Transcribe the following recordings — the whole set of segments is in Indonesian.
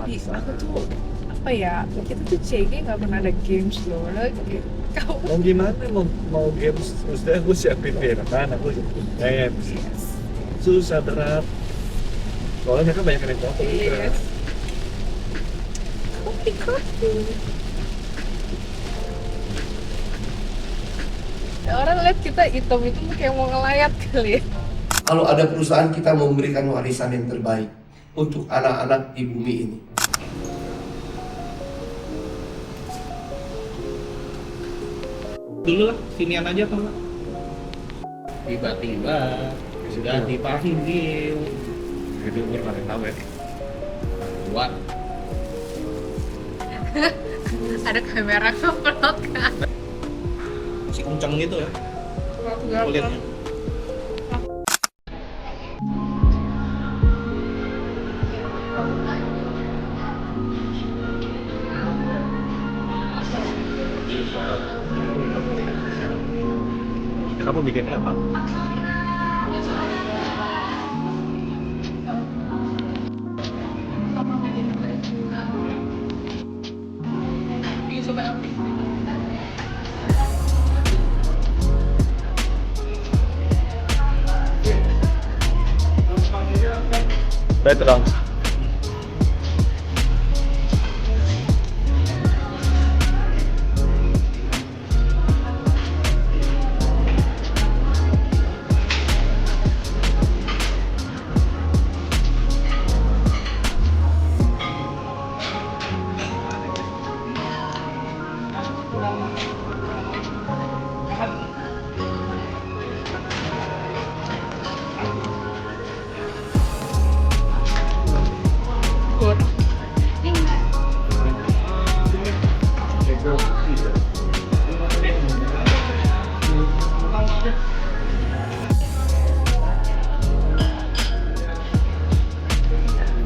aku tuh apa ya, kita tuh CG nggak pernah ada games loh. Lagi kau Mau gimana, mau games, maksudnya aku siapin kan, aku siapin games. Susah, berat. Soalnya mereka banyak yang foto juga. yes. Kopi. Orang lihat kita hitam itu kayak mau ngelayat kali ya. Kalau ada perusahaan, kita memberikan warisan yang terbaik untuk anak-anak di bumi ini. Dulu lah, sinian aja tuh Pak. Tiba-tiba sudah dipanggil. Itu umur kalian tahu ya. Buat Ada kamera ngupload kan. si kenceng gitu ya kulitnya. Kamu bikinnya apa? Background.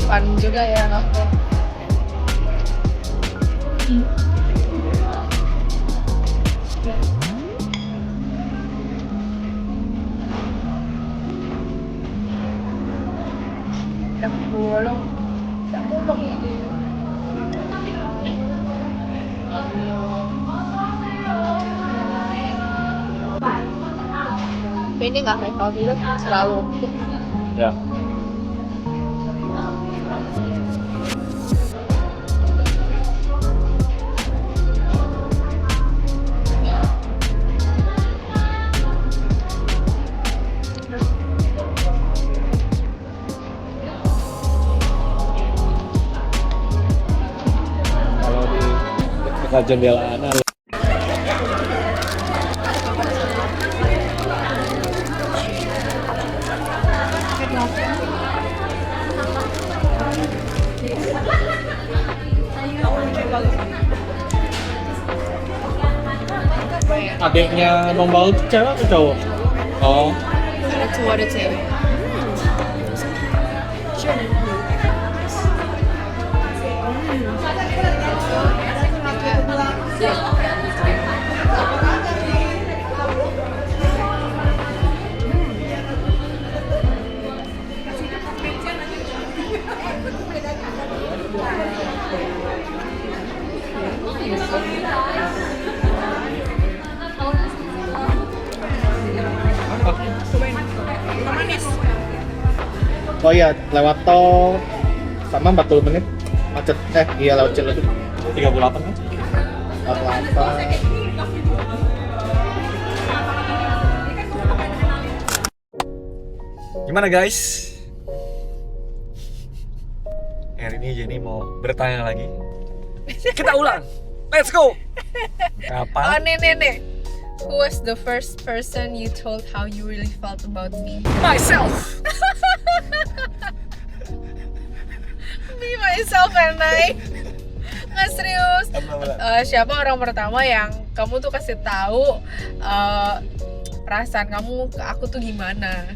Fun juga ya ngupload. Yang bolong. Yang bolong ini. Tapi ini nggak kayak kalau dulu selalu Ya. Kalau di dekat jendela ada. Adiknya Nombal itu cewek atau cowok? Oh, ada cowok ada cewek. oh iya, lewat tol sama 40 menit macet. Iya lewat Ciledug 38 kan? 48. Gimana guys? Hari ini Jenny mau bertanya lagi. Kita ulang. Let's go. Oh Kapan? nih. Who was the first person you told how you really felt about me? Myself. Me, myself, and I. Nggak serius. Siapa orang pertama yang kamu tuh kasih tahu perasaan kamu ke aku tuh gimana?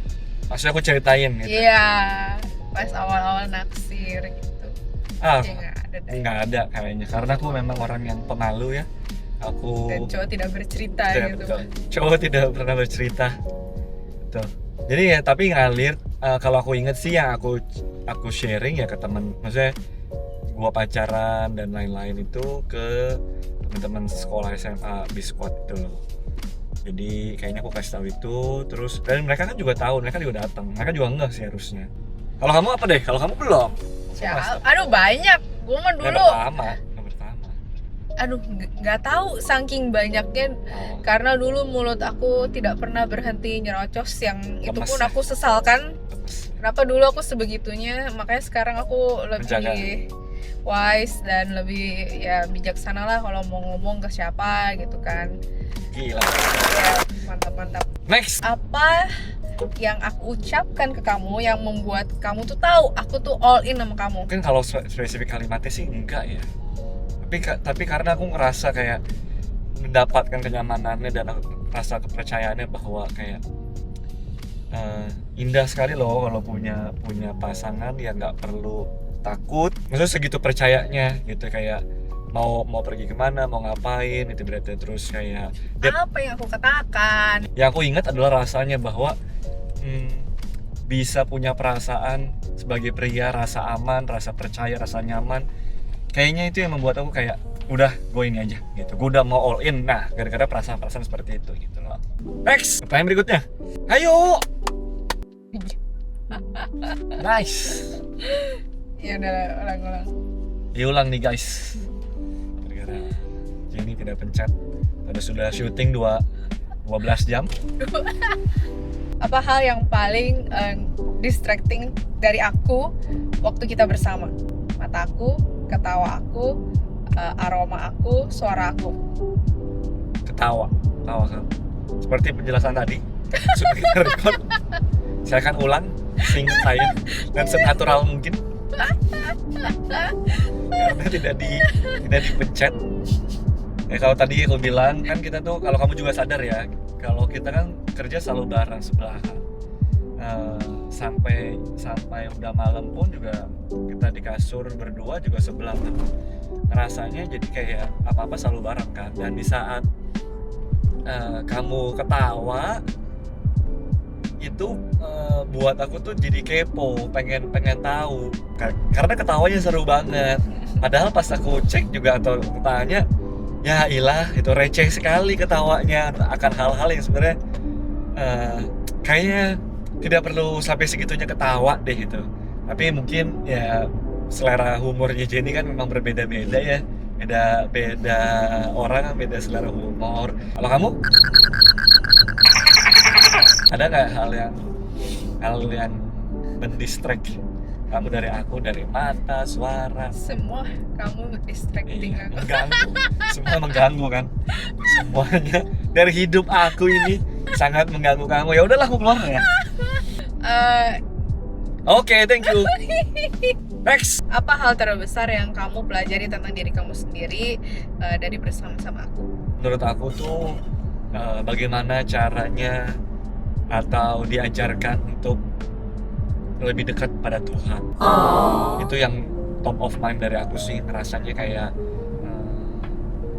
Maksudnya aku ceritain gitu. Iya, pas awal-awal naksir gitu. Ah, Ya, nggak ada deh. nggak ada kayaknya. Karena aku memang orang yang pemalu ya. Aku Dan cowok tidak bercerita Ya, gitu. betul. Cowok tidak pernah bercerita. Betul. Jadi ya tapi ngalir. Kalau aku inget sih yang aku sharing ya ke temen. Maksudnya gua pacaran dan lain-lain itu ke teman-teman sekolah SMA Bisquad itu loh. Jadi kayaknya aku kasih tahu itu, terus dan mereka kan juga tahu, mereka juga datang, mereka juga enggak sih harusnya. Kalau kamu apa deh? Kalau kamu belum? Aduh banyak, gue mah dulu. Yang pertama. Aduh nggak tahu saking banyaknya, karena dulu mulut aku tidak pernah berhenti nyerocos yang itu Lemes pun ya? aku sesalkan. Kenapa dulu aku sebegitunya, makanya sekarang aku Menjaga. lebih wise dan lebih ya bijaksana lah kalau mau ngomong ke siapa gitu kan. Gila. Ya, mantap. Next. Apa yang aku ucapkan ke kamu yang membuat kamu tuh tahu aku tuh all in sama kamu? Mungkin kalau spesifik kalimatnya sih enggak ya. Tapi karena aku ngerasa kayak mendapatkan kenyamanannya dan rasa kepercayaannya bahwa kayak indah sekali loh kalau punya pasangan yang nggak perlu takut. Maksudnya segitu percayanya gitu, kayak mau pergi kemana, mau ngapain itu berarti, terus kayak Apa yang aku katakan? yang aku ingat adalah rasanya bahwa bisa punya perasaan sebagai pria, rasa aman, rasa percaya, rasa nyaman. Kayaknya itu yang membuat aku kayak udah gue ini aja gitu, gue udah mau all in. Nah gara-gara perasaan seperti itu gitu loh. Next, pertanyaan berikutnya, ayo. Nice. Ya udah ulang. Diulang nih guys, gara-gara Jenny tidak pencet. Sudah syuting 12 jam. Apa hal yang paling distracting dari aku waktu kita bersama? Mataku, ketawa aku, aroma aku, suara aku. Ketawa kan. Seperti penjelasan tadi sudah kita record. Saya akan ulang sing saya dan senatural mungkin. Karena tidak dipencet. Kalau tadi aku bilang kan, kita tuh, kalau kamu juga sadar ya, kalau kita kan kerja selalu bareng sebelahan. Sampai udah malam pun juga kita di kasur berdua juga sebelahan. Rasanya jadi kayak apa-apa selalu bareng kan. Dan di saat kamu ketawa itu buat aku tuh jadi kepo, pengen tahu karena ketawanya seru banget. Padahal pas aku cek juga atau tanya, ya ilah itu receh sekali ketawanya akan hal-hal yang sebenarnya kayaknya tidak perlu sampai segitunya ketawa deh gitu. Tapi mungkin ya selera humornya Jenny kan memang berbeda-beda ya, beda orang, beda selera humor. Kalau kamu ada nggak hal yang mendistract kamu dari aku, dari mata, suara? Semua kamu distracting Iya, aku. mengganggu. Semua mengganggu kan? Semuanya dari hidup aku ini sangat mengganggu kamu. Ya udahlah, aku keluar ya. Oke, thank you. Next. Apa hal terbesar yang kamu pelajari tentang diri kamu sendiri dari bersama-sama aku? Menurut aku tuh bagaimana caranya atau diajarkan untuk lebih dekat pada Tuhan. Itu yang top of mind dari aku sih, rasanya kayak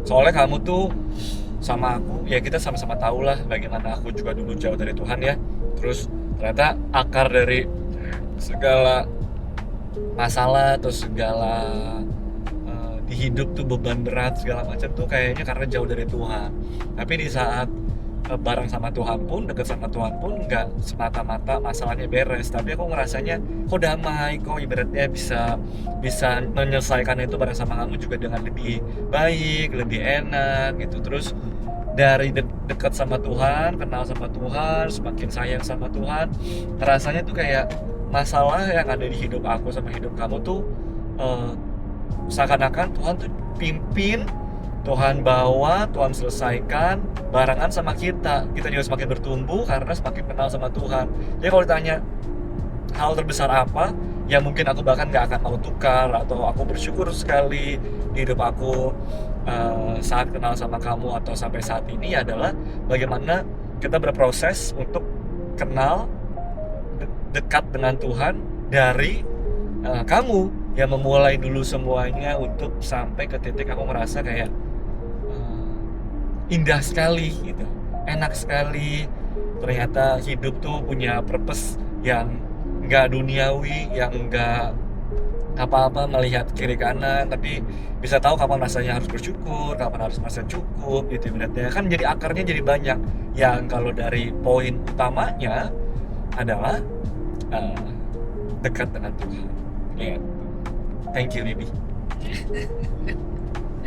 soalnya kamu tuh sama aku, ya kita sama-sama tahu lah bagaimana aku juga dulu jauh dari Tuhan ya. Terus ternyata akar dari segala masalah atau segala di hidup tuh beban berat segala macam tuh kayaknya karena jauh dari Tuhan. Tapi di saat bareng sama Tuhan pun, dekat sama Tuhan pun, nggak semata-mata masalahnya beres, tapi aku ngerasanya kok damai, kok ibaratnya bisa menyelesaikan itu bareng sama kamu juga dengan lebih baik, lebih enak gitu. Terus dari dekat sama Tuhan, kenal sama Tuhan, semakin sayang sama Tuhan, rasanya tuh kayak masalah yang ada di hidup aku sama hidup kamu tuh seakan-akan Tuhan tuh pimpin, Tuhan bawa, Tuhan selesaikan barengan sama kita. Kita juga semakin bertumbuh karena semakin kenal sama Tuhan. Jadi kalau ditanya hal terbesar apa, ya mungkin aku bahkan gak akan mau tukar, atau aku bersyukur sekali di hidup aku saat kenal sama kamu atau sampai saat ini, adalah bagaimana kita berproses untuk kenal dekat dengan Tuhan dari kamu yang memulai dulu semuanya untuk sampai ke titik aku merasa kayak indah sekali gitu, enak sekali. Ternyata hidup tuh punya purpose yang nggak duniawi, yang nggak apa-apa melihat kiri kanan, tapi bisa tahu kapan rasanya harus bersyukur, kapan harus merasa cukup gitu ibaratnya. Kan jadi akarnya jadi banyak. Yang kalau dari poin utamanya adalah dekat dengan Tuhan. Gitu. Thank you, Bibi.